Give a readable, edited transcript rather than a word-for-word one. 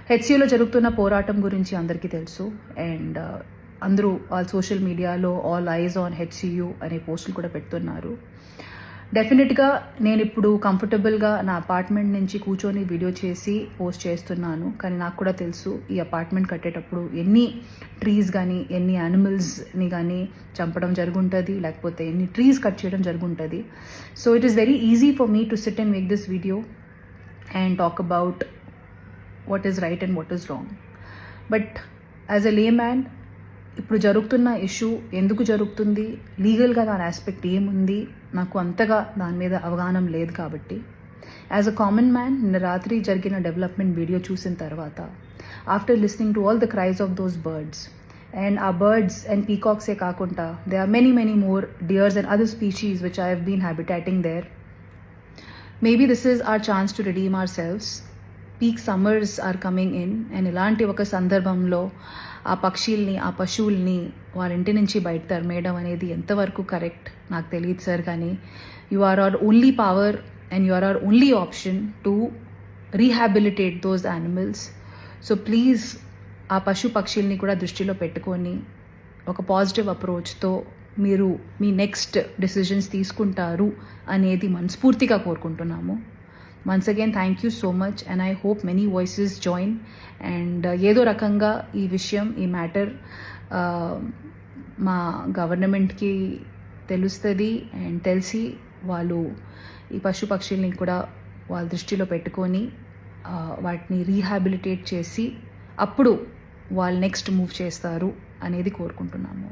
హెచ్సియూలో జరుగుతున్న పోరాటం గురించి అందరికీ తెలుసు. అండ్ అందరూ వాళ్ళ సోషల్ మీడియాలో ఆల్ ఐజ్ ఆన్ హెచ్సియూ అనే పోస్టులు కూడా పెడుతున్నారు. డెఫినెట్గా నేను ఇప్పుడు కంఫర్టబుల్గా నా అపార్ట్మెంట్ నుంచి కూర్చొని వీడియో చేసి పోస్ట్ చేస్తున్నాను. కానీ నాకు కూడా తెలుసు ఈ అపార్ట్మెంట్ కట్టేటప్పుడు ఎన్ని ట్రీస్ కానీ ఎన్ని యానిమల్స్ని కానీ చంపడం జరుగుంటుంది, లేకపోతే ఎన్ని ట్రీస్ కట్ చేయడం జరుగుంటుంది. So it is very easy for me to sit and make this video and talk about what is right and what is wrong. But as a layman ఇప్పుడు జరుగుతున్న ఇష్యూ ఎందుకు జరుగుతుంది, లీగల్గా దాని ఆస్పెక్ట్ ఏముంది, నాకు అంతగా దాని మీద అవగాహన లేదు. కాబట్టి యాజ్ అ కామన్ మ్యాన్ నిన్న రాత్రి జరిగిన డెవలప్మెంట్ వీడియో చూసిన తర్వాత after listening to all the cries of those birds and ఆ బర్డ్స్ అండ్ పీకాక్సే కాకుండా they are many more deers and other species which I have been habitating there. Maybe this is our chance to redeem ourselves. Peak summers are coming in and ఇలాంటి ఒక సందర్భంలో ఆ పక్షుల్ని ఆ పశువుల్ని వాళ్ళ ఇంటి నుంచి బయట తరిమేయడం అనేది ఎంతవరకు కరెక్ట్ నాకు తెలియదు సార్. కానీ you are our only power and you are our only option to rehabilitate those animals. So please ఆ పక్షుల్ని కూడా దృష్టిలో పెట్టుకొని ఒక పాజిటివ్ అప్రోచ్తో మీరు మీ నెక్స్ట్ డెసిషన్స్ తీసుకుంటారు అనేది మనస్ఫూర్తిగా కోరుకుంటున్నాము. Once again, thank you so much and I hope many voices join and ఏదో రకంగా ఈ విషయం ఈ మ్యాటర్ మా గవర్నమెంట్కి తెలుస్తుంది అండ్ తెలిసి వాళ్ళు ఈ పక్షుల్ని కూడా వాళ్ళ దృష్టిలో పెట్టుకొని వాటిని రీహాబిలిటేట్ చేసి అప్పుడు వాళ్ళు నెక్స్ట్ మూవ్ చేస్తారు అనేది కోరుకుంటున్నాము.